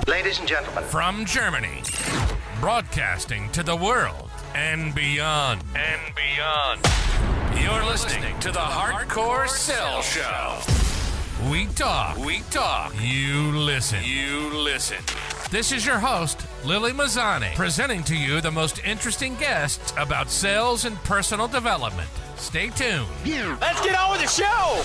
Ladies and gentlemen, from Germany, broadcasting to the world and beyond. You're listening to the Hardcore Sell Show. We talk, you listen. This is your host, Lily Mazzani, presenting to you the most interesting guests about sales and personal development. Stay tuned. Let's get on with the show!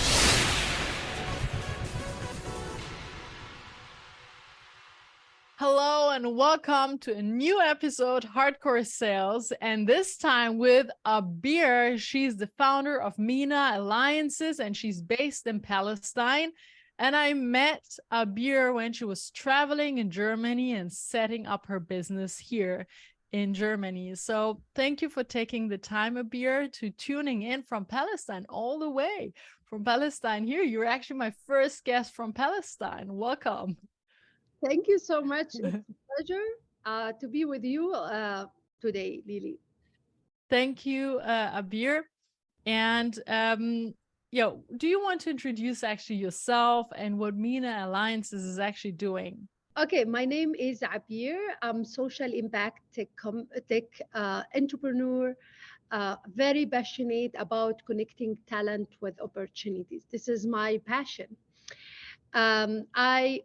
Hello and welcome to a new episode, Hardcore Sales, and this time with Abeer. She's the founder of MENA Alliances and she's based in Palestine. And I met Abeer when she was traveling in Germany and setting up her business here in Germany. So thank you for taking the time, Abeer, to tuning in from Palestine, all the way from Palestine here. You're actually my first guest from Palestine. Welcome. Thank you so much. It's a pleasure to be with you today, Lily. Thank you, Abeer. And do you want to introduce actually yourself and what MENA Alliances is actually doing? Okay, my name is Abeer. I'm social impact tech entrepreneur, very passionate about connecting talent with opportunities. This is my passion. I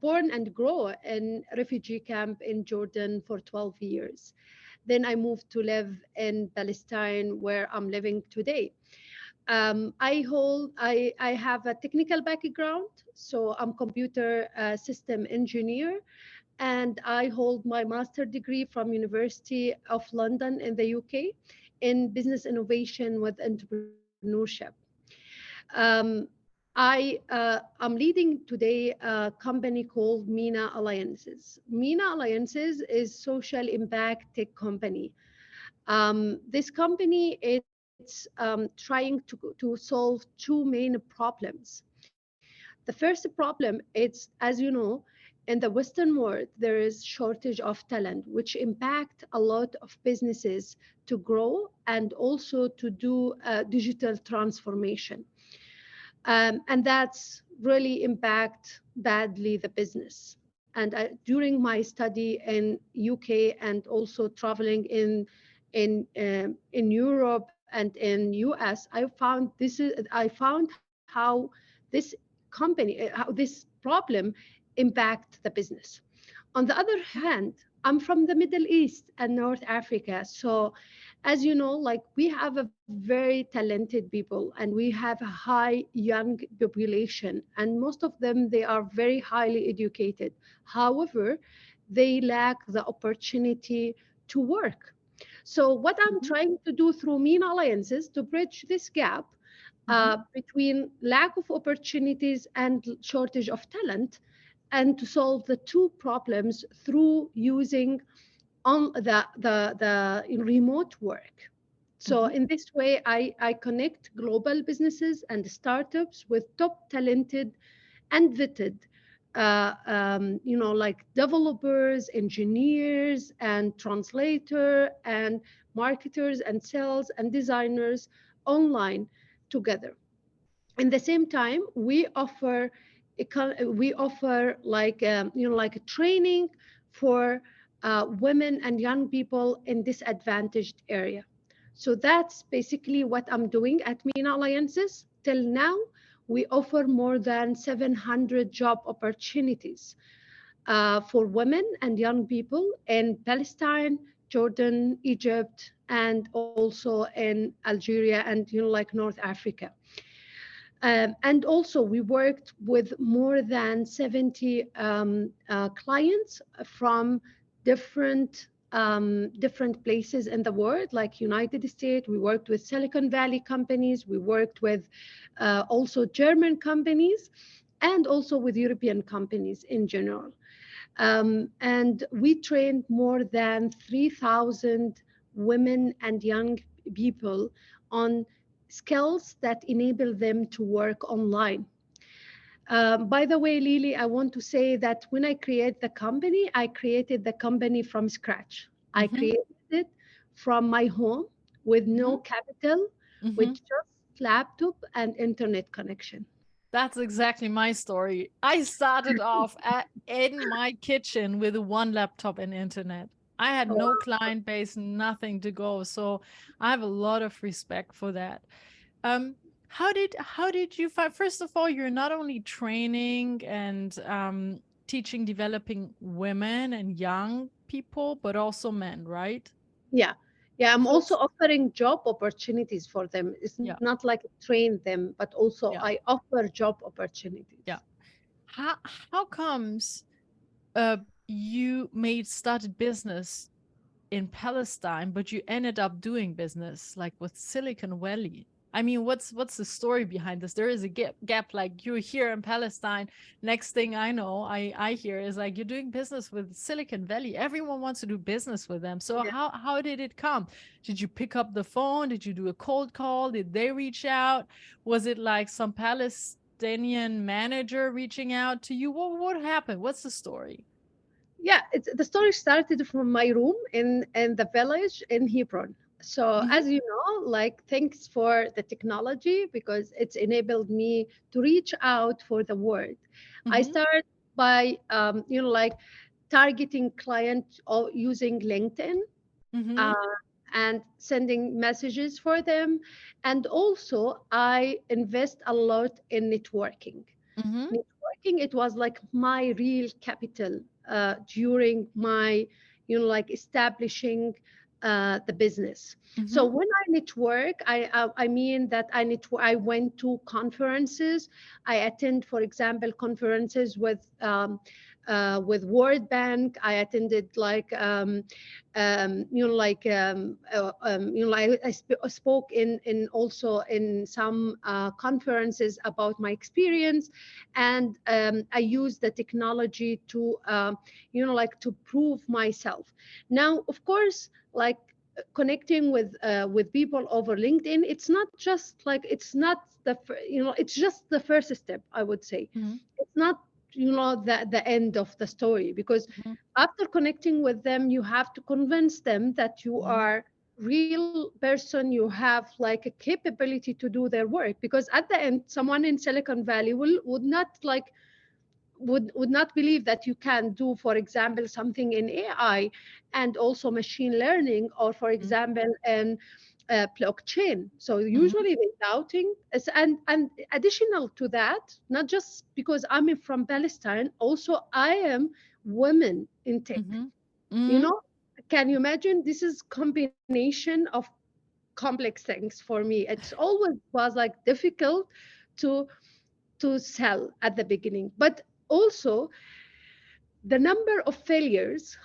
born and grow in refugee camp in Jordan for 12 years. Then I moved to live in Palestine, where I'm living today. I have a technical background, so I'm computer system engineer, and I hold my master degree from University of London in the UK in business innovation with entrepreneurship. I'm leading today a company called MENA Alliances. MENA Alliances is social impact tech company. This company it's trying to solve two main problems. The first problem is, as you know, in the Western world, there is shortage of talent, which impact a lot of businesses to grow and also to do digital transformation. And that's really impact badly the business. And during my study in UK and also traveling in Europe and in US, I found how this problem impact the business. On the other hand, I'm from the Middle East and North Africa. So as you know, like we have a very talented people and we have a high young population, and most of them, they are very highly educated. However, they lack the opportunity to work. So what I'm trying to do through MENA Alliances to bridge this gap between lack of opportunities and shortage of talent, and to solve the two problems through using on the remote work. So in this way, I connect global businesses and startups with top talented and vetted, like developers, engineers, and translator, and marketers, and sales, and designers online together. In the same time, we offer like a training for women and young people in disadvantaged area. So that's basically what I'm doing at MENA Alliances. Till now, we offer more than 700 job opportunities for women and young people in Palestine, Jordan, Egypt, and also in Algeria and like North Africa. And also we worked with more than 70 clients from different places in the world, like United States. We worked with Silicon Valley companies. We worked with also German companies, and also with European companies in general. And we trained more than 3,000 women and young people on skills that enable them to work online. By the way, Lily, I want to say that when I created the company from scratch. I created it from my home with no capital, with just laptop and internet connection. That's exactly my story. I started off in my kitchen with one laptop and internet. I had no Wow. client base, nothing to go. So I have a lot of respect for that. Um, how did you find, first of all, you're not only training and teaching, developing women and young people, but also men, right? Yeah. Yeah, I'm also What's offering job opportunities for them. It's yeah, not like train them, but also yeah, I offer job opportunities. yeah. How how comes uh you made started business in Palestine, but you ended up doing business like with Silicon Valley. I mean, what's the story behind this? There is a gap. Like you're here in Palestine. Next thing I know, I hear is like you're doing business with Silicon Valley. Everyone wants to do business with them. So Yeah. how did it come? Did you pick up the phone? Did you do a cold call? Did they reach out? Was it like some Palestinian manager reaching out to you? What happened? What's the story? Yeah, the story started from my room in the village in Hebron. So Mm-hmm, as you know, like thanks for the technology because it's enabled me to reach out for the word. I mm-hmm, start by like targeting clients using LinkedIn, mm-hmm, uh, and sending messages for them, and also I invest a lot in networking. mm-hmm, Networking, it was like my real capital during my like establishing the business. So mm-hmm. when I network, I mean that I went to conferences. I attend, for example, conferences with World Bank. I attended like I spoke in also in some conferences about my experience, and I use the technology to like to prove myself. Now, of course, like connecting with people over LinkedIn, it's not just like it's not it's just the first step, I would say. Mhm, It's not the end of the story, because mhm, after connecting with them you have to convince them that you mhm, are real person, you have like a capability to do their work, because at the end someone in Silicon Valley would not like would not believe that you can do, for example, something in AI and also machine learning, or for mhm, example in blockchain. So mhm, usually they doubting and additional to that, not just because I'm from Palestine, also I am women in tech, mhm, you mhm, know. Can you imagine? This is combination of complex things for me. It's always was like difficult to sell at the beginning, but also the number of failures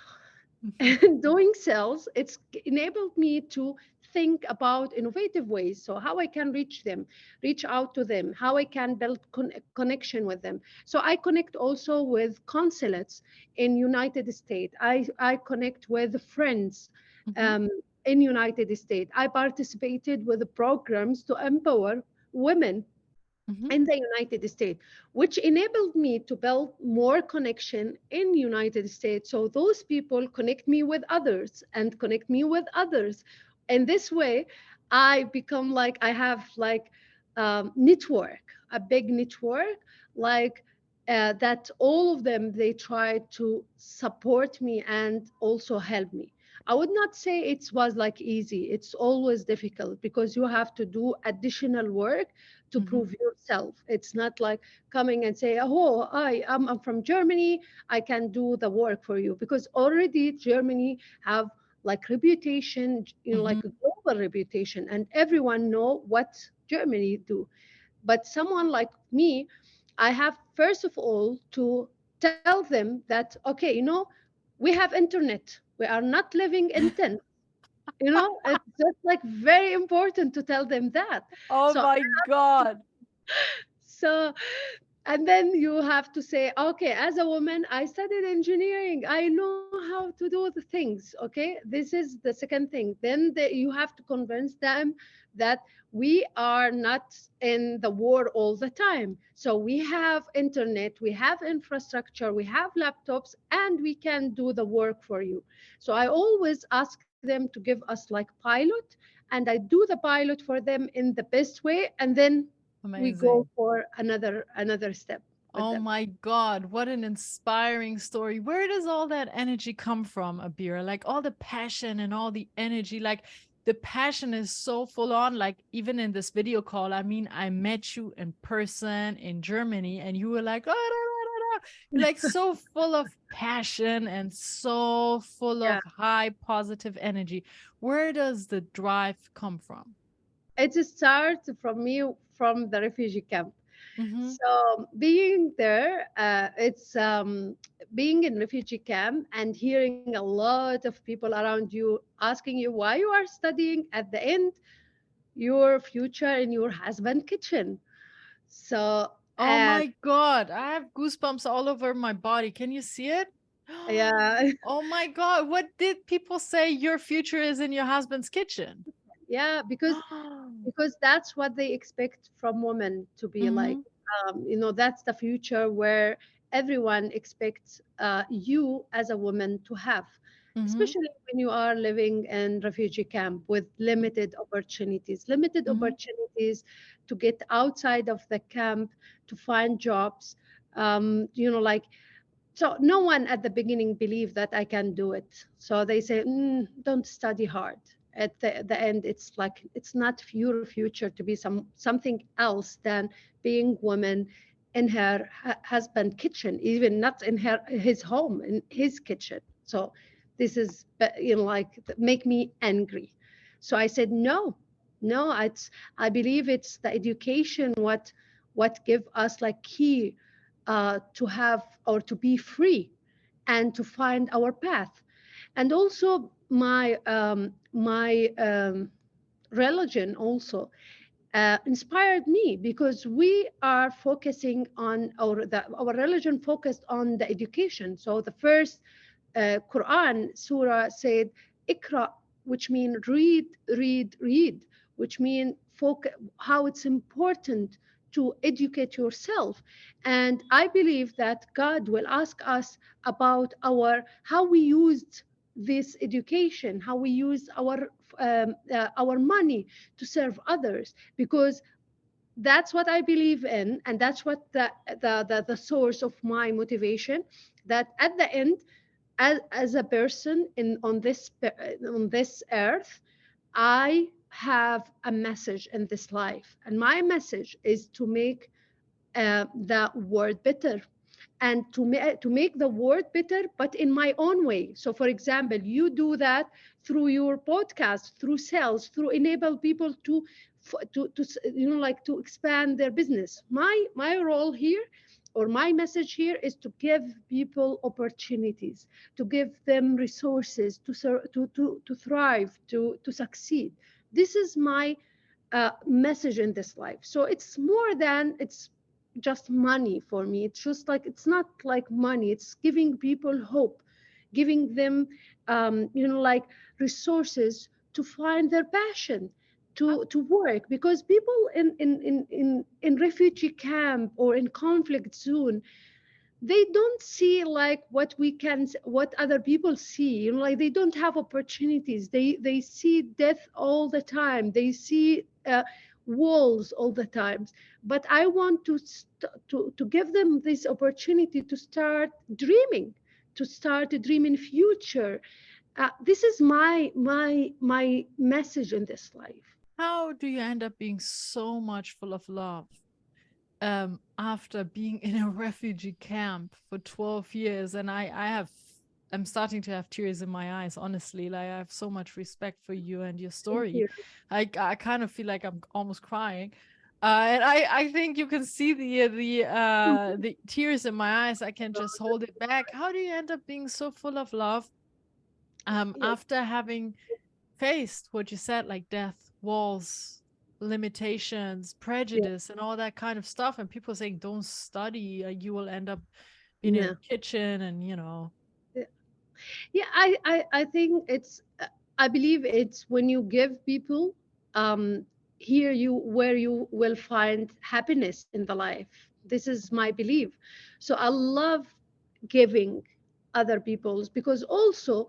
mhm, and doing sales, it's enabled me to think about innovative ways, so how I can reach out to them, how I can build connection with them. So I connect also with consulates in United States. I connect with friends mhm, um, in United States. I participated with the programs to empower women mhm, in the United States, which enabled me to build more connection in United States. So those people connect me with others and connect me with others. And this way, I become like I have like network, a big network, like that all of them they try to support me and also help me. I would not say it was like easy. It's always difficult because you have to do additional work to mhm, prove yourself. It's not like coming and say, "Oh, I'm from Germany. I can do the work for you," because already Germany have like reputation, mhm, like a global reputation, and everyone know what Germany do. But someone like me, I have first of all to tell them that, okay, we have internet. We are not living in tent. It's just like very important to tell them that. Oh So my God. so and then you have to say, okay, as a woman I studied engineering, I know how to do the things. Okay, this is the second thing. Then you have to convince them that we are not in the war all the time, so we have internet, we have infrastructure, we have laptops, and we can do the work for you. So I always ask them to give us like pilot, and I do the pilot for them in the best way, and then we go Amazing. for another step with Oh them. my God, what an inspiring story. Where does all that energy come from, Abir? Like all the passion and all the energy, like the passion is so full on. Like even in this video call, I mean, I met you in person in Germany and you were like, "Ah, da, da, da, da." You're like so full of passion and so full Yeah, of high positive energy. Where does the drive come from? it starts from me from the refugee camp. Mm-hmm. So being there, it's being in refugee camp and hearing a lot of people around you asking you why you are studying. At the end, your future in your husband kitchen. So Oh and my God, I have goosebumps all over my body. Can you see it? yeah, Oh my God, what did people say your future is in your husband's kitchen? yeah, because that's what they expect from women to be like. Mm-hmm. That's the future where everyone expects you as a woman to have, Mm-hmm. especially when you are living in refugee camp with limited Mm-hmm. opportunities to get outside of the camp to find jobs. Like, so no one at the beginning believed that I can do it. So they say, don't study hard. At the end, it's like it's not your future to be something else than being woman in her husband kitchen, even not in his home, in his kitchen. So this is, like make me angry. So I said no, no. I believe it's the education what give us like key to have or to be free and to find our path. And also my religion also inspired me because we are focusing on our religion focused on the education. So the first Quran surah said ikra, which means read, read, read, which means how it's important to educate yourself. And I believe that God will ask us about how we used this education, how we use our money to serve others, because that's what I believe in, and that's what the source of my motivation. That at the end, as a person on this earth, I have a message in this life, and my message is to make the world better, and to make the world better, but in my own way. So for example, you do that through your podcast, through sales, through enable people to like to expand their business. My role here, or my message here, is to give people opportunities, to give them resources to thrive, to succeed. This is my message in this life. So it's more than it's just money for me. It's just like it's not like money. It's giving people hope, giving them like resources to find their passion, to work, because people in refugee camp or in conflict zone, they don't see like what other people see. Like they don't have opportunities. They see death all the time. They see walls all the times. But I want to give them this opportunity to start dreaming, to start a dreaming future. This is my message in this life. How do you end up being so much full of love after being in a refugee camp for 12 years? And I'm starting to have tears in my eyes, honestly. Like I have so much respect for you and your Thank story. you. I kind of feel like I'm almost crying. And I think you can see the tears in my eyes. I can just hold it back. How do you end up being so full of love Yes. after having faced what you said, like death, walls, limitations, Yeah. prejudice, and all that kind of stuff? And people saying, don't study, you will end up being in Yeah. a kitchen, and you know. Yeah, I think I believe it's when you give people here you where you will find happiness in the life. This is my belief. So I love giving. other people's, because also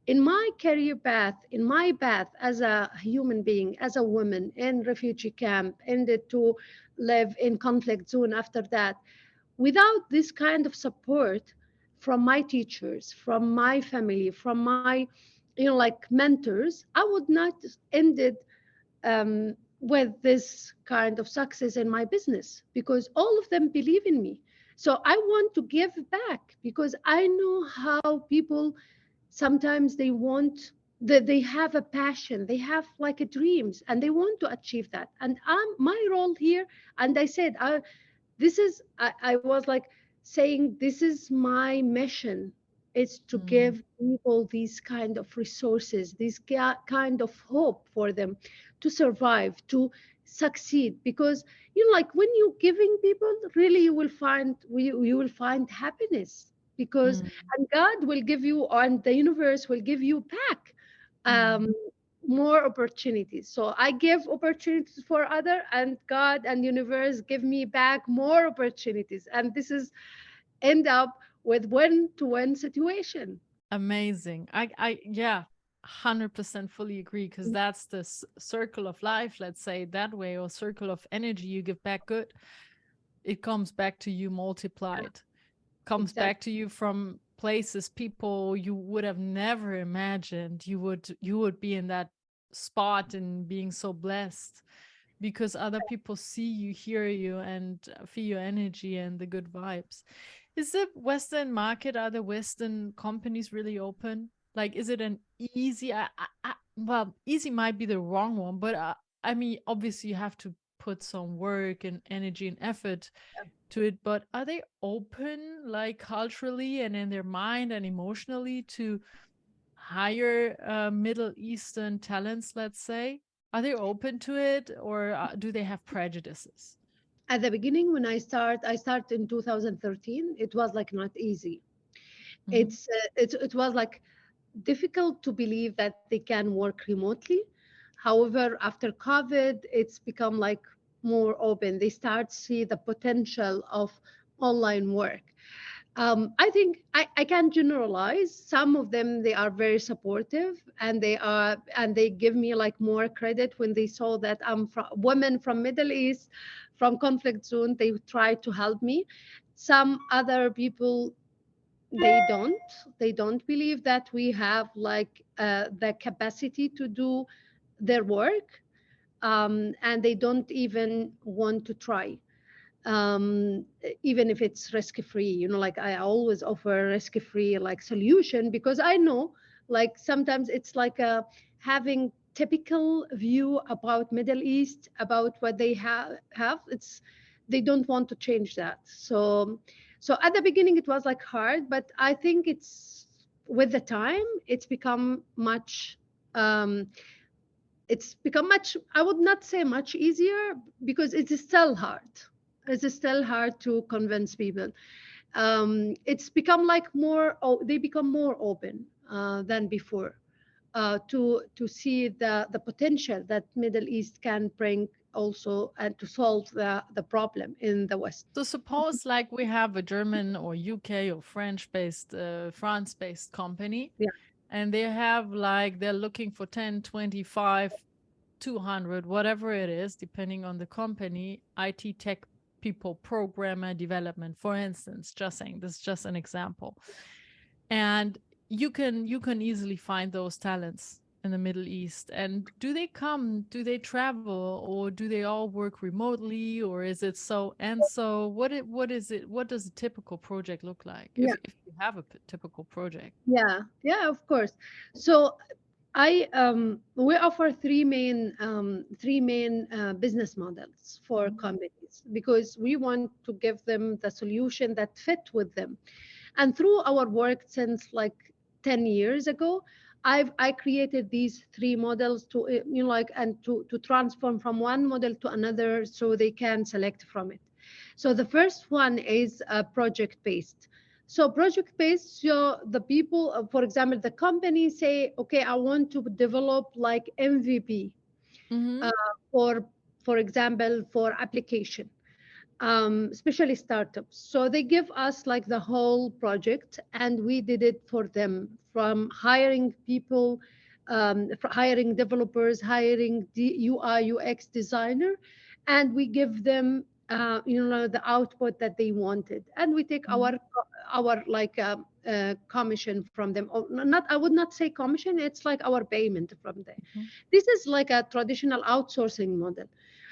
in my career path, in my path as a human being, as a woman in refugee camp, ended to live in conflict zone after that, without this kind of support from my teachers, from my family, from my, like mentors, I would not ended with this kind of success in my business, because all of them believe in me. So I want to give back, because I know how people sometimes they want that, they have a passion, they have like a dreams, and they want to achieve that. And my role here, and I said, I was like saying, this is my mission, is to Mm, give people these kind of resources, this kind of hope for them to survive, to succeed. Because like when you giving people, really you will find, you will find happiness. Because mm, and God will give you, and the universe will give you back mm. um, more opportunities. So I give opportunities for other, and God and universe give me back more opportunities, and this is end up with win-to-win situation. Amazing. Yeah, 100% fully agree, because that's the circle of life, let's say it that way, or circle of energy. You give back good, it comes back to you multiplied, comes Exactly. back to you from places, people you would have never imagined you would be in that spot and being so blessed, because other people see you, hear you, and feel your energy and the good vibes. Is the Western market, are the Western companies really open? Like, is it an easy, well, easy might be the wrong one, but I mean, obviously you have to put some work and energy and effort to it, but are they open, like culturally and in their mind and emotionally, to hire Middle Eastern talents, let's say? Are they open to it, or do they have prejudices? At the beginning, when I start in 2013, it was like not easy. Hmm. It was like difficult to believe that they can work remotely. However, after COVID, it's become like more open. They start see the potential of online work. I think I can generalize. Some of them, they are very supportive, and they give me like more credit when they saw that I'm from women from Middle East, from conflict zone. They try to help me. Some other people, they don't believe that we have like the capacity to do their work, and they don't even want to try, even if it's risk free. Like I always offer risk free like solution, because I know like sometimes it's like having typical view about Middle East, about what they have. It's they don't want to change that. So at the beginning it was like hard, but I think it's with the time um it's become much, I would not say much easier, because it is still hard. It's still hard to convince people. It's become like more, they become more open than before, to see the potential that Middle East can bring also, and to solve the problem in the West. So suppose like we have a German or UK or French-based, France-based company, Yeah, and they have like they're looking for 10, 25, 200, whatever it is, depending on the company, IT tech people, programmer development, for instance, just saying, this is just an example. And you can easily find those talents in the Middle East. And do they travel, or do they all work remotely, or is it so and so? What is it? What does a typical project look like, yeah, if you have a typical project? yeah, of course. So I we offer three main business models for Mhm. companies, because we want to give them the solution that fit with them. And through our work since like 10 years ago, I created these three models to like, and to transform from one model to another, so they can select from it. So the first one is project based. So project based, so the people, for example, the company say, okay, I want to develop like MVP, Mhm. uh, for example, for application. especially startups. So they give us like the whole project, and we did it for them, from hiring people, hiring developers, hiring the UI UX designer, and we give them the output that they wanted, and we take Mhm. our like commission from them. Or not, I would not say commission. It's like our payment from them. Mhm. This is like a traditional outsourcing model.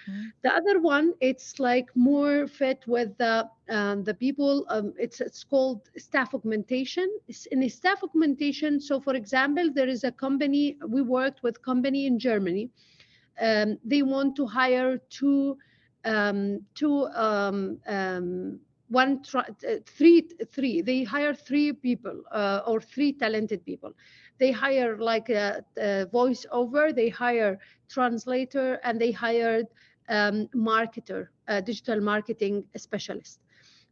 Mhm. The other one, it's like more fit with the people. It's called staff augmentation. In staff augmentation, so for example, there is a company, we worked with company in Germany. They want to hire two one three. They hire three people, or three talented people. They hire like a voiceover, they hire translator, and they hired marketer, digital marketing specialist.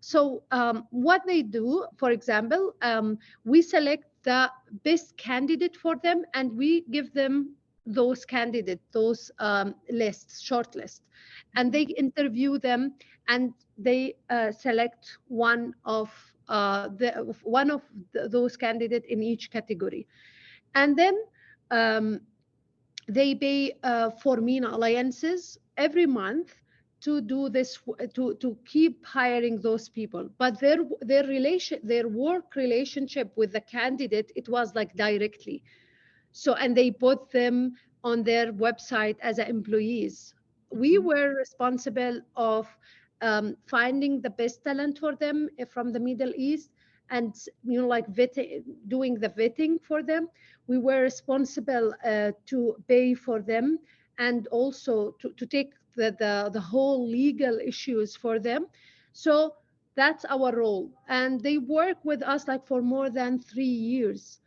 So what they do, for example, we select the best candidate for them, and we give them those candidates, those lists, short list, and they interview them, and they select one of those candidates in each category, and then um, they pay for MENA alliances every month to do this, to keep hiring those people. But their work relationship with the candidate, it was like directly. So, and they put them on their website as employees. We Mhm. were responsible of finding the best talent for them from the Middle East, and like vetting, doing the vetting for them. We were responsible to pay for them, and also to take the whole legal issues for them. So that's our role, and they work with us like for more than 3 years.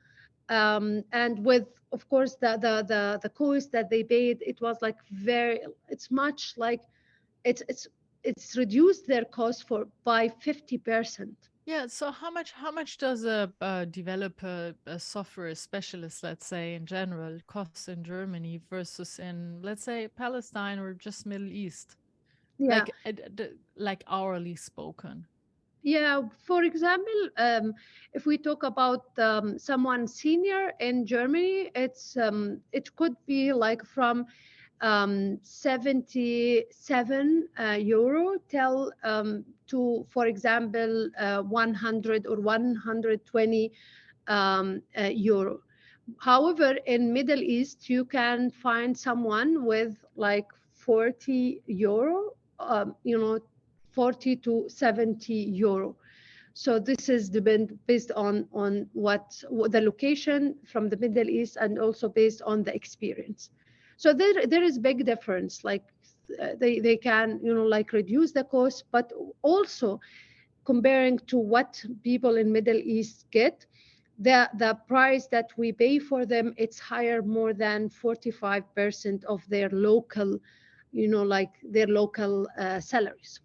And with, of course, the cost that they paid, it was like very, it's much like, it's it's reduced their cost for by 50%. Yeah, so how much does a developer, a software specialist, let's say in general, cost in Germany versus in, let's say, Palestine or just Middle East? Yeah. Like like hourly spoken. Yeah, for example, if we talk about someone senior in Germany, it could be like from 77 euro till for example, 100 or 120 euro. However, in Middle East, you can find someone with like 40 euro, 40 to 70 euro. So this is depend based on what the location from the Middle East, and also based on the experience. So there is big difference. Like they can like reduce the cost, but also comparing to what people in Middle East get, the price that we pay for them, it's higher more than 45% of their local, like their local salaries.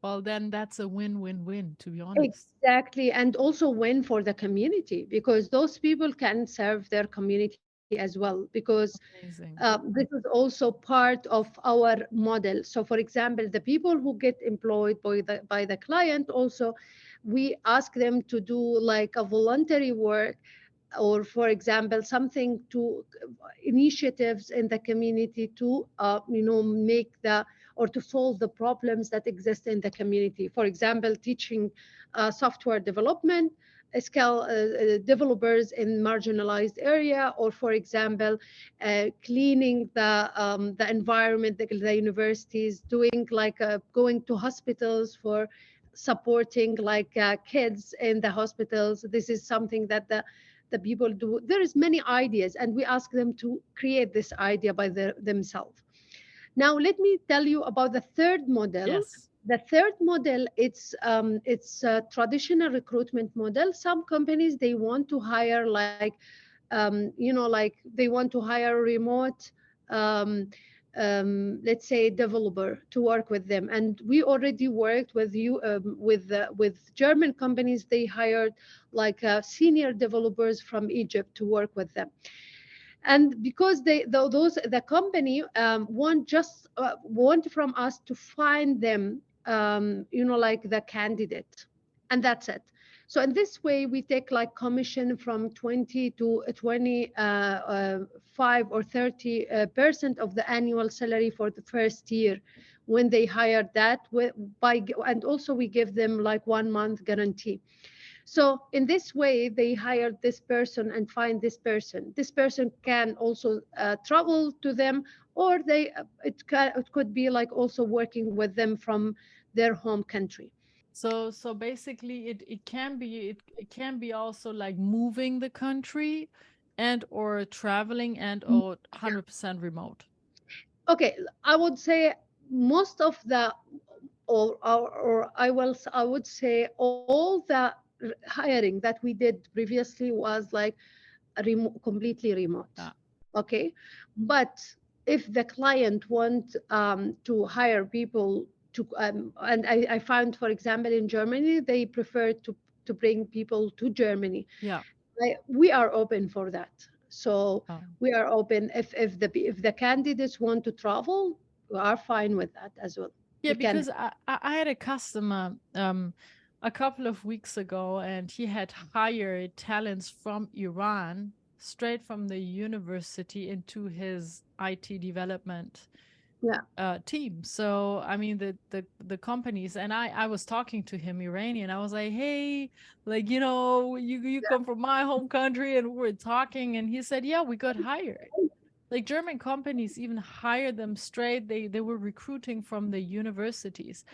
Well, then that's a win-win-win, to be honest. Exactly, and also win for the community, because those people can serve their community as well. Because Amazing. this is also part of our model. So, for example, the people who get employed by the client, also we ask them to do like a voluntary work, or for example something to initiatives in the community to make the, or to solve the problems that exist in the community. For example, teaching software development skill developers in marginalized area, or for example cleaning the environment, the universities, doing like going to hospitals for supporting like kids in the hospitals. This is something that the people do. There is many ideas, and we ask them to create this idea by themselves. Now let me tell you about the third model. Yes. The third model, it's a traditional recruitment model. Some companies, they want to hire like like they want to hire remote, um, let's say developer to work with them. And we already worked with you with German companies. They hired like senior developers from Egypt to work with them. And because the company want from us to find them like the candidate, and that's it. So in this way, we take like commission from 20 to 25 or 30% of the annual salary for the first year when they hire that and also we give them like 1 month guarantee. So in this way, they hire this person and find this person. This person can also travel to them, or it could be like also working with them from their home country. So basically it can be also like moving the country and or traveling and or 100% remote. Okay, I would say most of the, or I would say all the hiring that we did previously was like completely remote. Yeah. Okay, but if the client want to hire people to and I found, for example, in Germany they prefer to bring people to Germany. Yeah. We are open for that. So Oh. we are open if the candidates want to travel, we are fine with that as well. Yeah, We can. because I had a customer a couple of weeks ago, and he had hired talents from Iran straight from the university into his IT development Yeah, team. So I mean the companies, and I was talking to him Iranian. I was like, hey, like you come from my home country, and we're talking, and he said, yeah, we got hired. Like German companies even hired them straight. They were recruiting from the universities,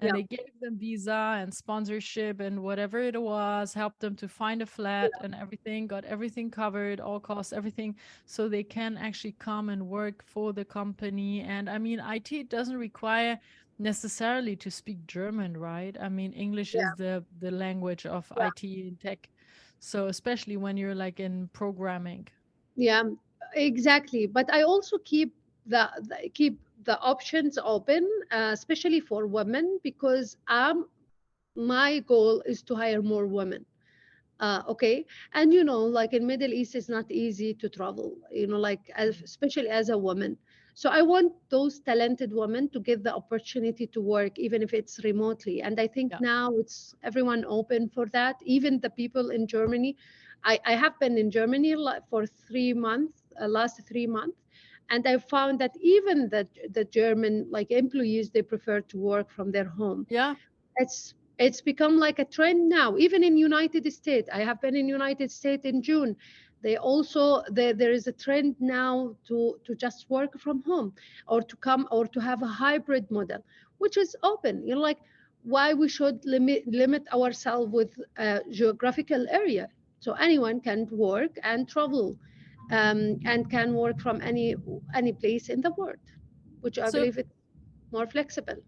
and yeah, they gave them visa and sponsorship and whatever it was, helped them to find a flat and everything, got everything covered, all costs, everything, so they can actually come and work for the company. And I mean, IT doesn't require necessarily to speak German, right? I mean, English yeah, is the language of yeah. IT and tech. So especially when you're like in programming. Yeah, exactly. But I also keep the options open, especially for women, because my goal is to hire more women. Okay, and like in Middle East, it's not easy to travel. Like especially as a woman. So I want those talented women to get the opportunity to work, even if it's remotely. And I think Yeah. now it's everyone open for that. Even the people in Germany. I have been in Germany for 3 months, last 3 months, and I found that even the German like employees, they prefer to work from their home. Yeah. It's become like a trend now, even in United States. I have been in United States in June. They also there is a trend now to just work from home, or to come, or to have a hybrid model, which is open. Like, why we should limit ourselves with a geographical area? So anyone can work and travel, and can work from any place in the world, which I So believe it's more flexible.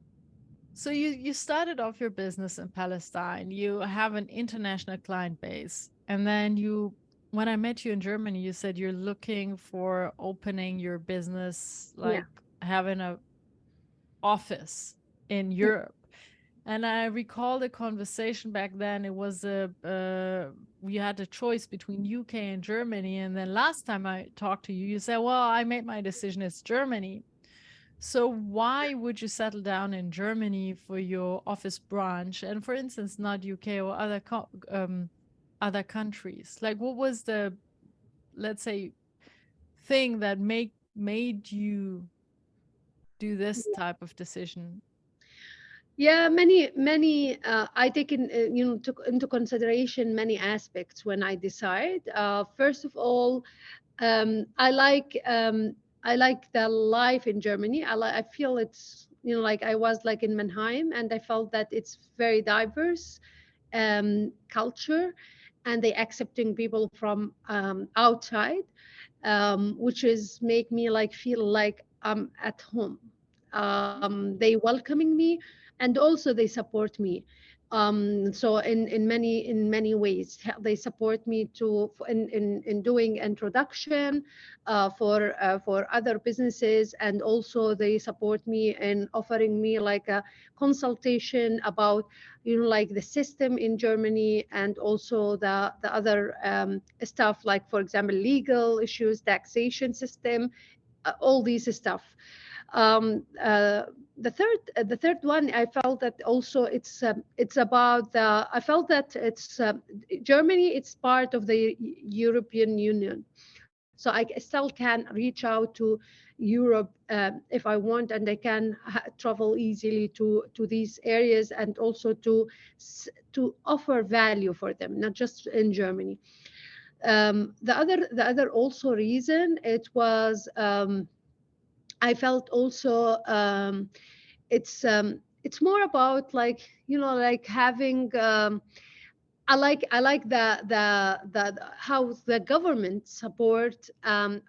So you started off your business in Palestine. You have an international client base. And then when I met you in Germany, you said you're looking for opening your business, Yeah. like having a office in Europe. And I recall the conversation back then. It was we had a choice between UK and Germany. And then last time I talked to you, you said, well, I made my decision. It's Germany. So why would you settle down in Germany for your office branch, and for instance, not UK or other countries? Like, what was the, let's say, thing that made you do this type of decision? Yeah, many. I take took into consideration many aspects when I decide. First of all, I like the life in Germany. I feel it's like I was like in Mannheim, and I felt that it's very diverse culture, and they accepting people from outside, which is make me like feel like I'm at home. They welcoming me, and also they support me. So in many ways, they support me in doing introduction for other businesses, and also they support me in offering me like a consultation about like the system in Germany, and also the other stuff, like for example legal issues, taxation system, all these stuff. the third one, I felt that also it's about the, I felt that it's Germany, it's part of the European Union. So I still can reach out to Europe if I want, and I can travel easily to these areas, and also to offer value for them, not just in Germany. The other also reason, it was I felt also it's more about, like, like having I like the how the government support,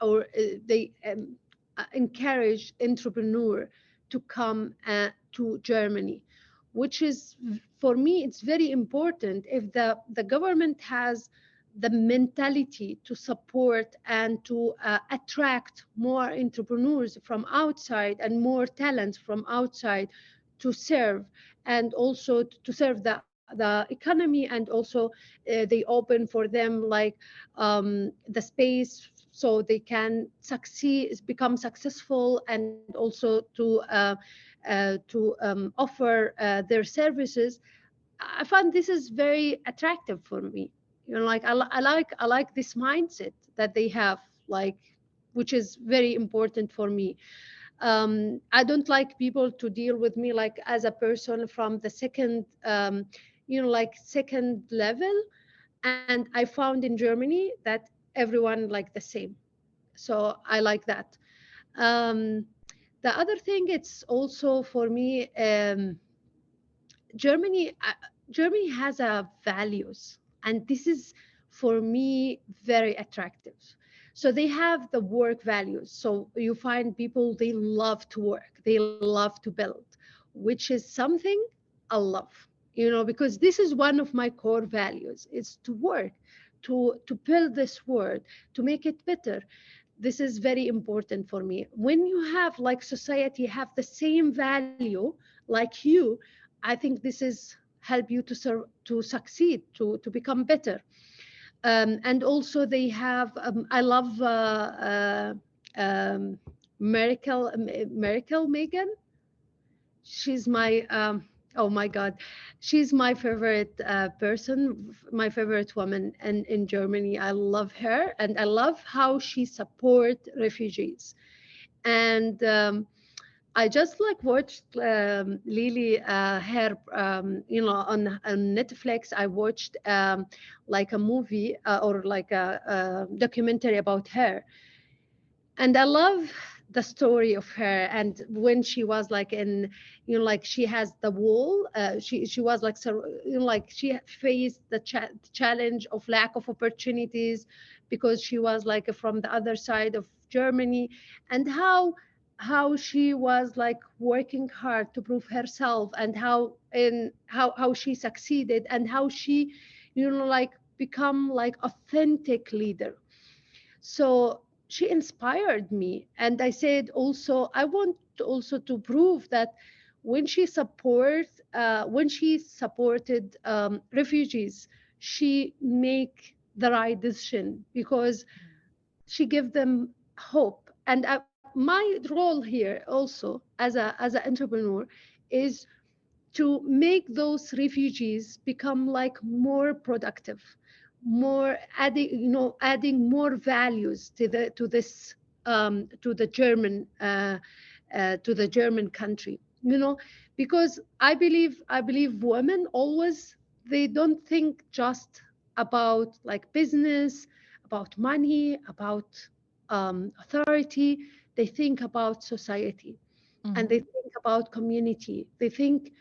or they encourage entrepreneur to come to Germany, which is, for me, it's very important. If the government has the mentality to support and to attract more entrepreneurs from outside and more talents from outside to serve, and also to serve the economy, and also they open for them, like, the space, so they can succeed, become successful, and also to offer their services. I find this is very attractive for me. Like, I like this mindset that they have, like, which is very important for me. I don't like people to deal with me like as a person from the second, like second level. And I found in Germany that everyone like the same. So I like that. Um, the other thing, it's also for me, Germany, Germany has a values, and this is for me very attractive. So they have the work values. So you find people, they love to work, they love to build, which is something I love. Because this is one of my core values: is to work, to build this world, to make it better. This is very important for me. When you have, like, society have the same value like you, I think this is help you to succeed, to become better. And also they have, I love Miracle Megan. She's my oh my God, she's my favorite person, my favorite woman in Germany. I love her, and I love how she support refugees. And I just, like, watched Lily, her, on Netflix. I watched like a movie, or like a documentary about her, and I love the story of her. And when she was, like, in, like, she has the wall, she was like, so, like, she faced the challenge of lack of opportunities, because she was, like, from the other side of Germany. And how she was, like, working hard to prove herself, and how she succeeded, and how she, like, become like authentic leader. So she inspired me, and I said, also, I want also to prove that when she supported refugees, she make the right decision, because she gave them hope. And my role here also, as an entrepreneur, is to make those refugees become, like, more productive, more adding more values to this, to the German country. Because I believe women always, they don't think just about, like, business, about money, about authority. They think about society, and they Mhm. think about community. They think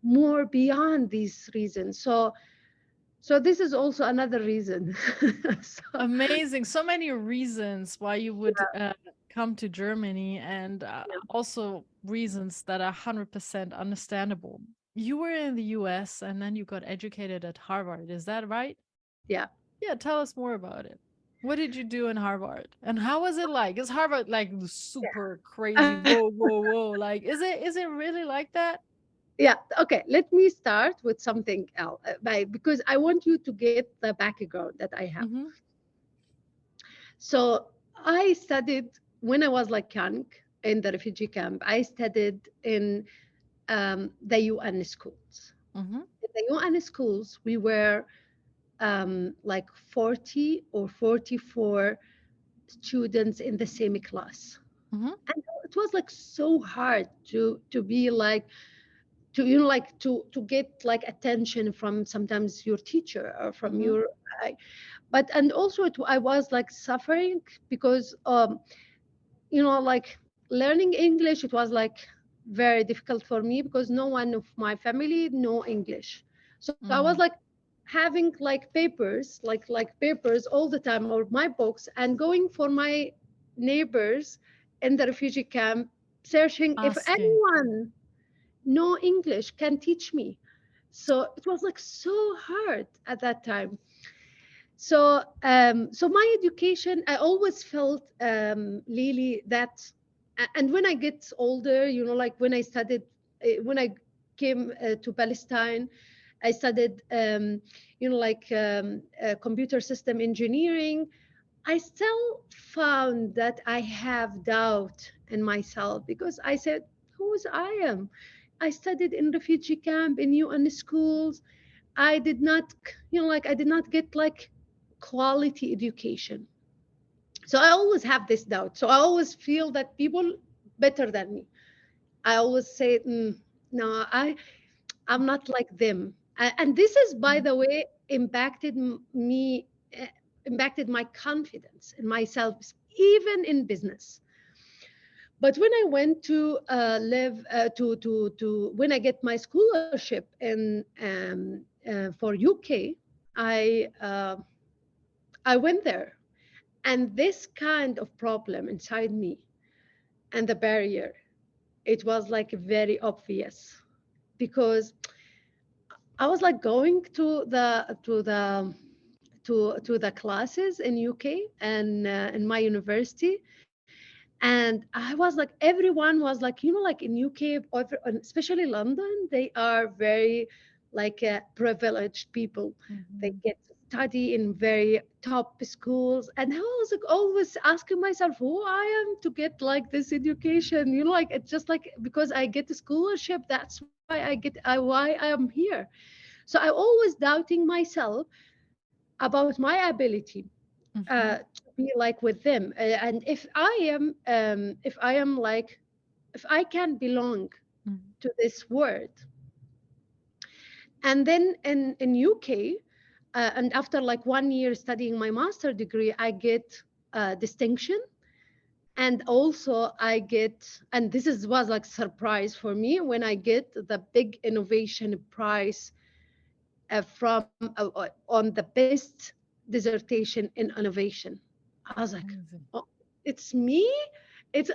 more beyond these reasons. So this is also another reason. So, Amazing. So many reasons why you would come to Germany, and also reasons that are 100% understandable. You were in the US and then you got educated at Harvard. Is that right? yeah. Yeah, tell us more about it. What did you do in Harvard? And how was it like? Is Harvard like super crazy? Whoa, whoa, whoa. Like, is it really like that? Yeah, okay, let me start with something else, because I want you to get the background that I have. Mm-hmm. So I studied when I was, like, young, in the refugee camp, I studied in the UN schools. Mm-hmm. In the UN schools, we were like 40 or 44 students in the same class. Mm-hmm. And it was like so hard to be like to like to get like attention from sometimes your teacher or from Mm-hmm. your but and also I was like suffering because like learning English, it was like very difficult for me because no one of my family know English. So I was like Mm-hmm. having like papers all the time, or my books, and going for my neighbors in the refugee camp, searching if Asking. anyone know English can teach me. So it was like so hard at that time. So my education, I always felt, Lily, that, and when I get older, like when I studied, when I came to Palestine, I studied, computer system engineering. I still found that I have doubt in myself because I said, who's I am? I studied in refugee camp in UN schools. I did not, I did not get like quality education. So I always have this doubt. So I always feel that people better than me. I always say, no, I'm not like them. And this is, by the way, me, uh, impacted my confidence in myself, even in business. But when I went to live to when I get my scholarship in for UK, I uh, I went there, and this kind of problem inside me and the barrier, it was like very obvious because I was like going to the classes in UK and in my university, and I was like, everyone was like, like in UK, especially London, they are very like privileged people. They Mm-hmm. get to study in very top schools, and I was like always asking myself who I am to get like this education. Like it's just like because I get the scholarship, that's why why I am here. So I always doubting myself about my ability Mm-hmm. to be like with them, and if I am like, if I can belong to this world. And then in UK, and after like 1 year studying my master degree, I get distinction. And also I get, and this is was like surprise for me when I get the big innovation prize from on the best dissertation in innovation. I was like, Amazing. oh, it's me.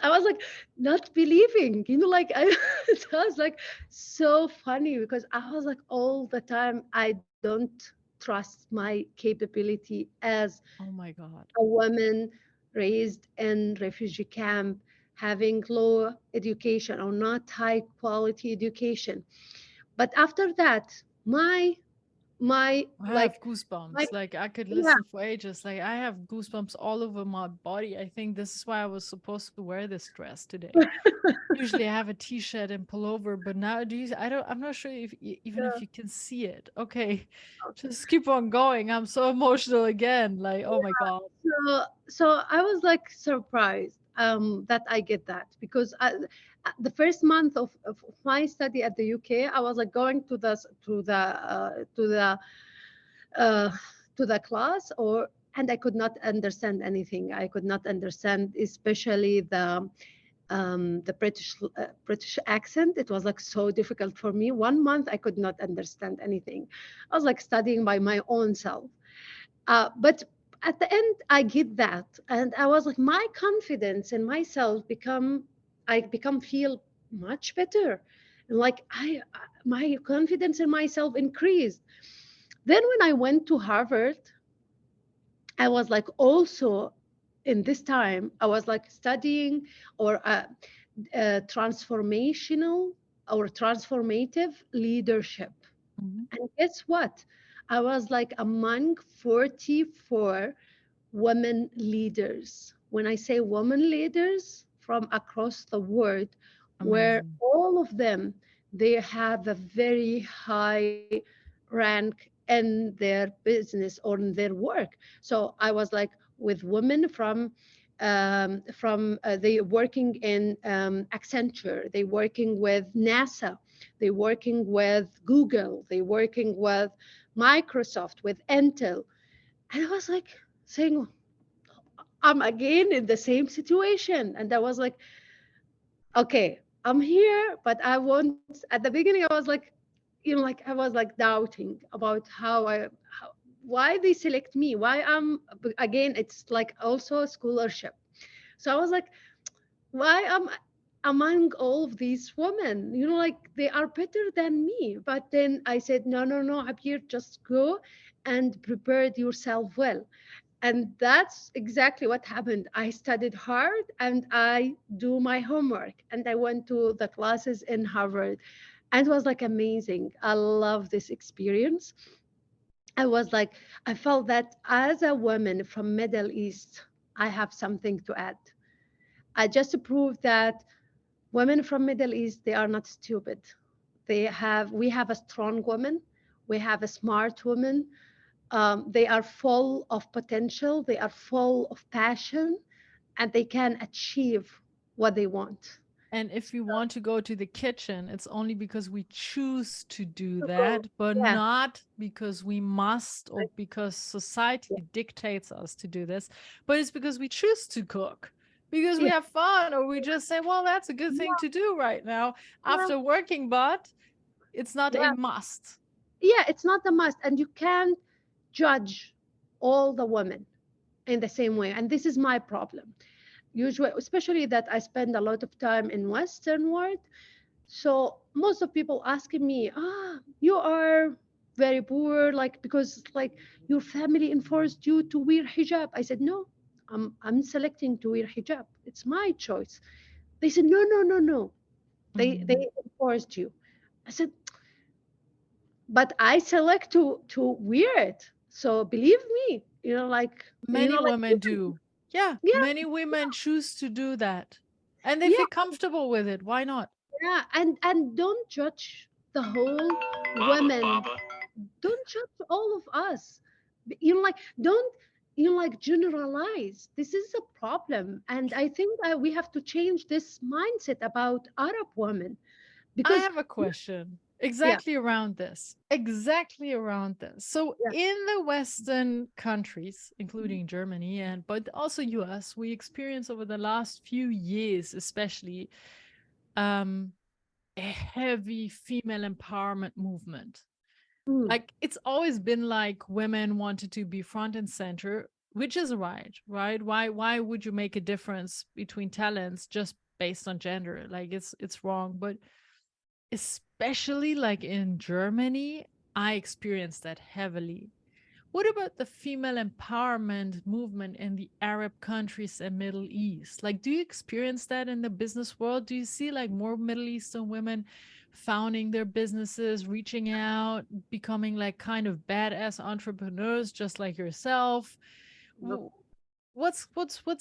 I was like not believing, like I it was like so funny because I was like all the time I don't trust my capability as Oh my God. a woman raised in refugee camp, having low education or not high quality education. But after that, my I have like my goosebumps. Like I could yeah. listen for ages. Like I have goosebumps all over my body. I think this is why I was supposed to wear this dress today. Usually I have a t-shirt and pullover, but nowadays I'm not sure if even if you can see it. Okay. Just keep on going. I'm so emotional again. Like, oh my God. So I was like surprised that I get that because the first month of my study at the UK, I was like going uh, to the class, or and I could not understand anything. I could not understand, especially the British accent. It was like so difficult for me. 1 month I could not understand anything. I was like studying by my own self. But at the end, I get that, and I was like, my confidence in myself I become feel much better, and like my confidence in myself increased. Then when I went to Harvard, I was like also in this time I was like studying or transformational or transformative leadership. Mhm. And guess what? I was like among 44 women leaders. When I say women leaders, from across the world, where Amazing. all of them, they have a very high rank in their business or in their work. So I was like with women from they working in Accenture, they working with NASA, they working with Google, they working with Microsoft, with Intel. And I was like saying, I'm again in the same situation. And I was like, okay, I'm here, but I want, at the beginning, I was like, like I was like doubting about why they select me, why again, it's like also a scholarship. So I was like, why am among all of these women, like they are better than me. But then I said, no, no, no, Abir, just go and prepare yourself well. And that's exactly what happened. I studied hard and I do my homework and I went to the classes in Harvard. And it was like amazing. I love this experience. I was like, I felt that as a woman from Middle East, I have something to add. I just proved that women from Middle East, they are not stupid. We have a strong woman. We have a smart woman. They are full of potential, they are full of passion, and they can achieve what they want. And if we want to go to the kitchen, it's only because we choose to do To go, that, but yeah, not because we must or because yeah, society dictates us to do this, but it's because we choose to cook, because we yeah, have fun, or we just say, well, that's a good thing yeah, to do right now yeah, after working, but it's not a yeah. must. Yeah, it's not a must, and you can't judge all the women in the same way. And this is my problem. Usually, especially that I spend a lot of time in Western world. So most of people asking me, you are very poor, like because like your family enforced you to wear hijab. I said, no, I'm selecting to wear hijab. It's my choice. They said, no, no, no, no. Mhm. They enforced you. I said, but I select to wear it. So believe me, Many like women do. Yeah, yeah, many women choose to do that. And they yeah, feel comfortable with it. Why not? yeah, and don't judge the whole women. Don't judge all of us. Like don't like generalize. This is a problem, and I think that we have to change this mindset about Arab women I because have a question yeah, exactly around this. Exactly around this. So yeah, in the Western countries, including Germany and but also US, we experience over the last few years, especially um, a heavy female empowerment movement. mm, Like it's always been like women wanted to be front and center, which is right, right? Why would you make a difference between talents just based on gender? Like it's wrong. But especially like in Germany, I experienced that heavily. What about the female empowerment movement in the Arab countries and Middle East? Like, do you experience that in the business world? Do you see like more Middle Eastern women founding their businesses, reaching out, becoming like kind of badass entrepreneurs just like yourself? no, What's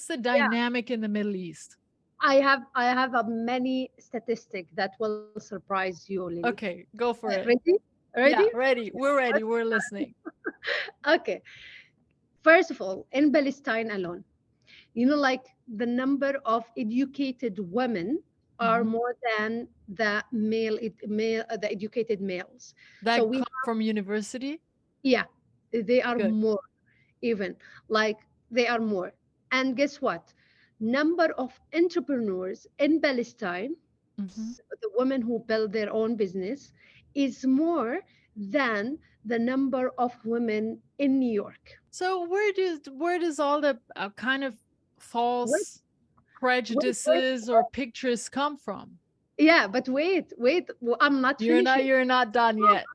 the yeah. dynamic in the Middle East? I have a many statistic that will surprise you, Lily. Okay, go for it. Ready? Ready? Yeah, ready. We're ready. We're listening. Okay. First of all, in Palestine alone, like the number of educated women are Mhm. more than the educated males. So That come from university? yeah, they are Good. more even, like they are more. And guess what? Number of entrepreneurs in Palestine, Mhm. the women who build their own business, is more than the number of women in New York. So where does all the kind of Wait, false wait. prejudices or pictures come from? Yeah, but wait. I'm not You're not finishing. you're not done No, yet.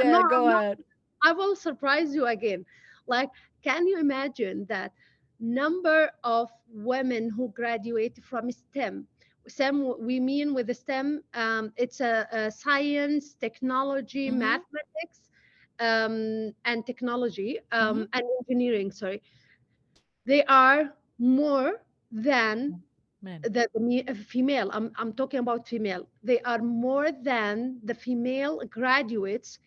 no, Yeah, I'm go not. ahead. I will surprise you again. Like, can you imagine that number of women who graduate from STEM? STEM, we mean with the STEM, it's a science, technology, Mhm. mathematics, and technology, Mhm. and engineering. Sorry, they are more than Men. female, I'm talking about female, they are more than the female graduates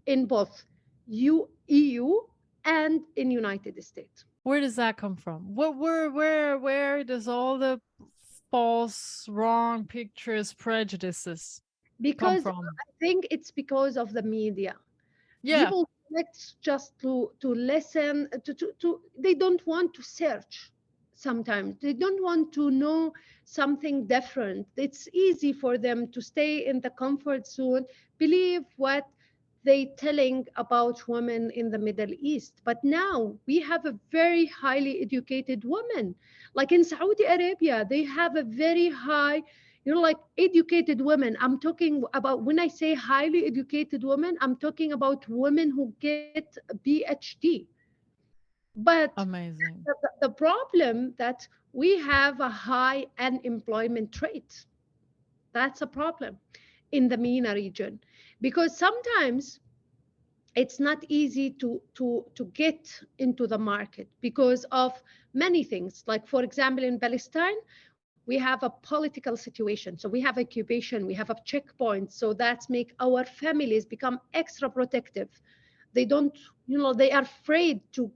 in both EU and in United States. Where does that come from? Where does all the false, wrong pictures, prejudices come Because from? I think it's because of the media. Yeah. People select just to listen to they don't want to search. Sometimes they don't want to know something different. It's easy for them to stay in the comfort zone, believe what they telling about women in the Middle East. But now we have a very highly educated woman, like in Saudi Arabia they have a very high, like educated women. I'm talking about, when I say highly educated women, I'm talking about women who get a PhD. But Amazing. the problem that we have a high unemployment rate. That's a problem in the MENA region, because sometimes it's not easy to get into the market because of many things. Like for example, in Palestine we have a political situation, so we have occupation, we have a checkpoint, so that's make our families become extra protective. They don't, they are afraid to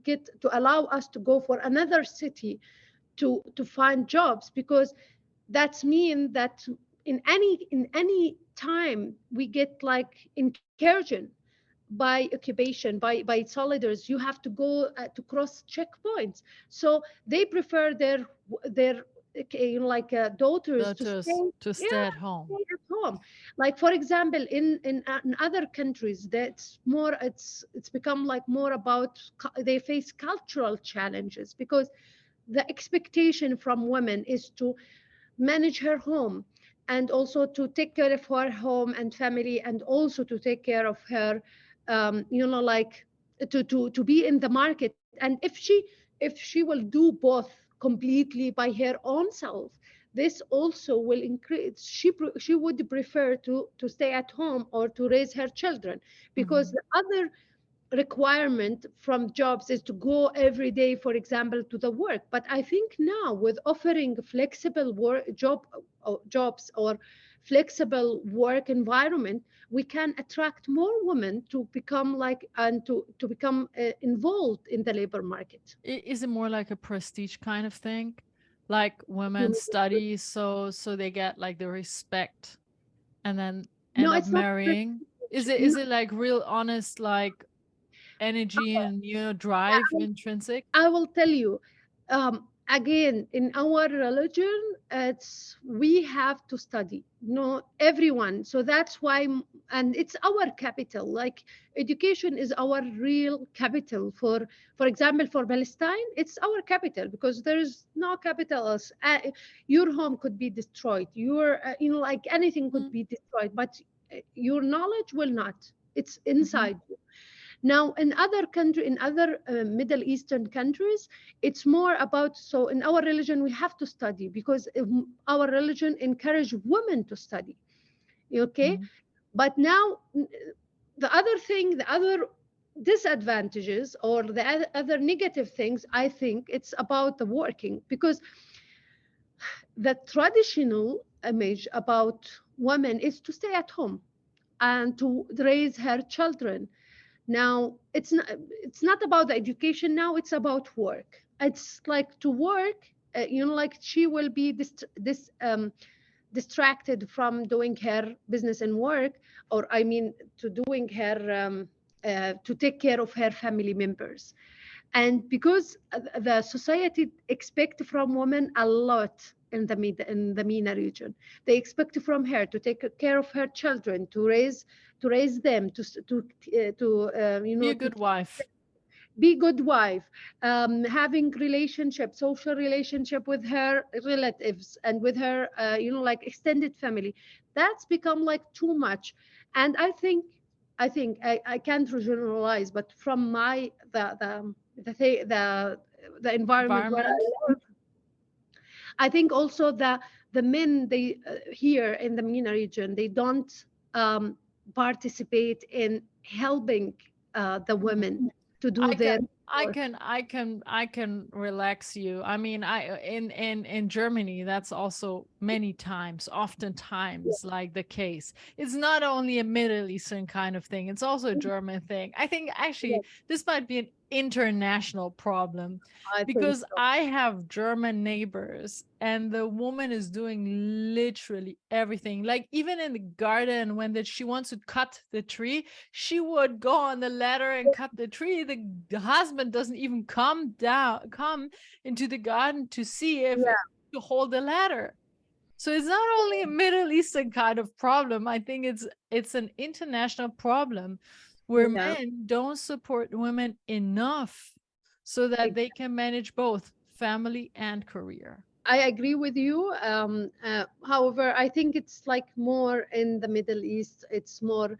allow us to go for another city to find jobs, because that's mean that in any time we get like incursion by occupation, by soldiers. You have to go to cross checkpoints, so they prefer their daughters to Daughters stay, to yeah, stay at home. stay at home. Like for example, in other countries, that's more, it's become like more about they face cultural challenges, because the expectation from women is to manage her home, and also to take care of her home and family, and also to take care of her, like to be in the market. And if she will do both completely by her own self, this also will increase, she would prefer to stay at home or to raise her children, because Mhm. the other requirement from jobs is to go every day, for example, to the work. But I think now, with offering flexible jobs or flexible work environment, we can attract more women to become like, and to become involved in the labor market. Is it more like a prestige kind of thing? Like women study so they get like the respect and then No, end up it's not marrying? Is it no, is it like real honest like energy and drive intrinsic? I will tell you, again, in our religion, it's we have to study. No, everyone. So that's why, and it's our capital. Like education is our real capital. For example, for Palestine, it's our capital, because there is no capital else. Your home could be destroyed. Your, like anything could Mhm, be destroyed, but your knowledge will not. It's mhm. inside you. Now, in other Middle Eastern countries, it's more about, so in our religion, we have to study, because our religion encourage women to study. Okay. Mhm. But now, the other thing, the other disadvantages, or the other negative things, I think it's about the working, because the traditional image about women is to stay at home and to raise her children. Now it's not about the education. Now it's about work. It's like to work, like she will be distracted from doing her business and work, or I mean to doing her, to take care of her family members. And because the society expect from women a lot in the MENA region, they expect from her to take care of her children, to raise them, Be a to good wife. be good wife, having social relationship with her relatives and with her, like extended family. That's become like too much. And I can't generalize, but from my the environment where Environment. I live, I think also the men, they here in the MENA region, they don't participate in helping the women to do I their got I can relax you. I mean, in Germany, that's also many times, oftentimes like the case. It's not only a Middle Eastern kind of thing, it's also a German thing. I think Yeah, actually this might be an international problem I think because so. I have German neighbors and the woman is doing literally everything. Like even in the garden when she wants to cut the tree, she would go on the ladder and cut the tree. The husband doesn't even come into the garden to see if Yeah, to hold the ladder. So it's not only a Middle Eastern kind of problem. I think it's an international problem where yeah. men don't support women enough so that they can manage both family and career. I agree with you. However, I think it's like more in the Middle East. It's more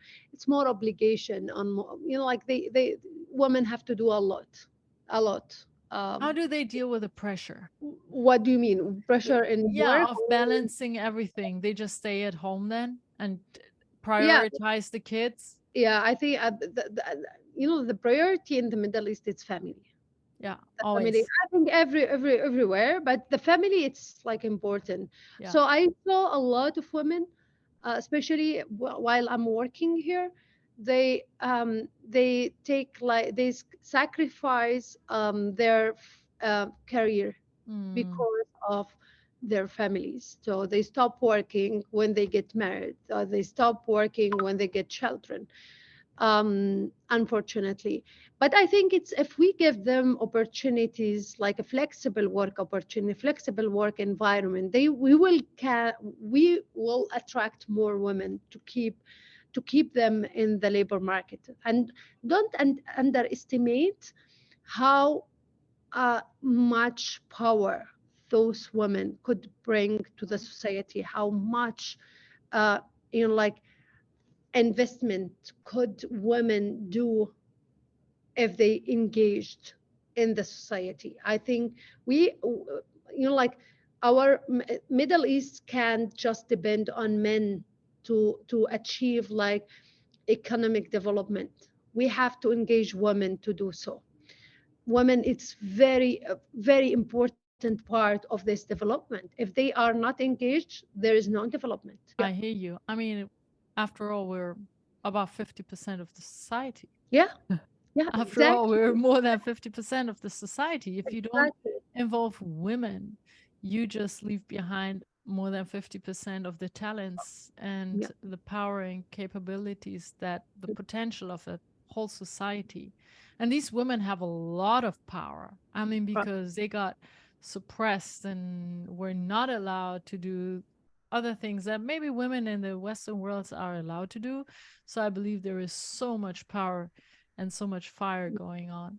obligation on like they women have to do a lot, a lot. How Um, do they deal with the pressure? what do you mean? Pressure in Yeah, work? of balancing everything. They just stay at home then and Yeah, prioritize the kids. yeah. I think the priority in the Middle East is family. Yeah, The family. always. I think everywhere, but the family it's like important. Yeah. So I saw a lot of women, especially while I'm working here, they take like sacrifice their career Mm. because of their families. So they stop working when they get married, or they stop working when they get children, unfortunately. But I think it's if we give them opportunities like a flexible work opportunity, flexible work environment, we will attract more women to keep them in the labor market. And don't underestimate how much power those women could bring to the society, how much uh, like investment could women do if they engaged in the society. I think we, like our Middle East can't just depend on men to achieve like economic development. We have to engage women to do so. Women, it's very important part of this development. If they are not engaged, there is no development. Yeah, I hear you. I mean, after all, we're about 50% of the society. yeah, yeah, After all, exactly, we're more than 50% of the society. If you don't exactly. involve women, you just leave behind more than 50% of the talents and Yeah, the power and capabilities that the potential of a whole society. And these women have a lot of power. I mean, right. because they got suppressed and were not allowed to do other things that maybe women in the Western worlds are allowed to do. So I believe there is so much power and so much fire going on.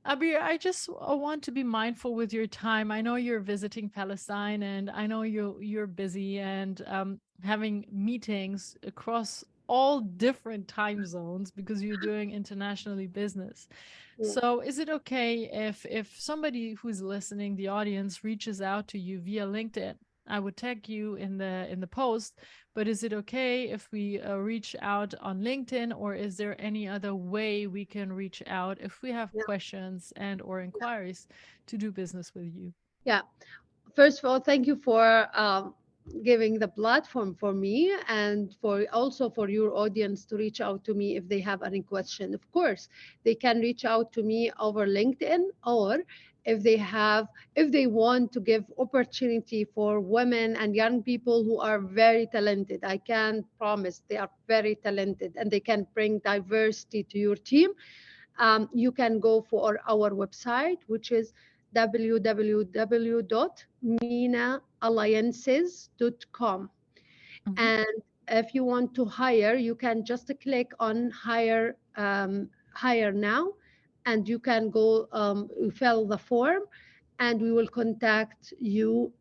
Abir, I just want to be mindful with your time. I know you're visiting Palestine, and I know you're busy and having meetings across all different time zones because you're doing internationally business. Yeah. So, is it okay if somebody who's listening, the audience, reaches out to you via LinkedIn? I would tag you in the post, but is it okay if we reach out on LinkedIn, or is there any other way we can reach out if we have Yeah. questions and or inquiries to do business with you? Yeah. First of all, thank you for giving the platform for me and for also for your audience to reach out to me if they have any question. Of course, they can reach out to me over LinkedIn, or if they want to give opportunity for women and young people who are very talented. I can promise they are very talented and they can bring diversity to your team. You can go for our website, which is www.minaalliances.com. Mhm. And if you want to hire, you can just click on hire now, and you can go fill the form, and we will contact you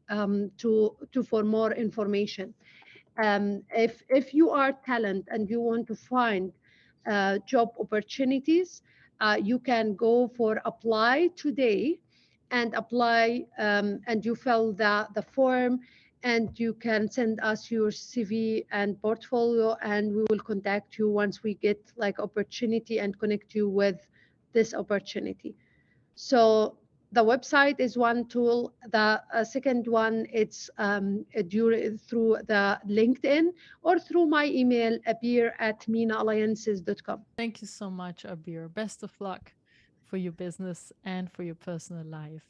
to for more information. If you are talent and you want to find job opportunities, you can go for apply today and apply, and you fill the form, and you can send us your CV and portfolio, and we will contact you once we get like opportunity and connect you with this opportunity. So the website is one tool. The second one, it's through the LinkedIn or through my email, abeer@minaalliances.com. Thank you so much, Abeer. Best of luck for your business and for your personal life.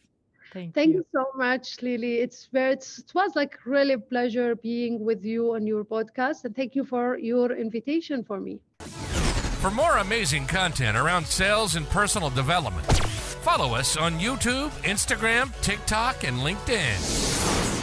Thank Thank you. you so much, Lily. It was like really a pleasure being with you on your podcast, and thank you for your invitation for me. For more amazing content around sales and personal development, follow us on YouTube, Instagram, TikTok, and LinkedIn.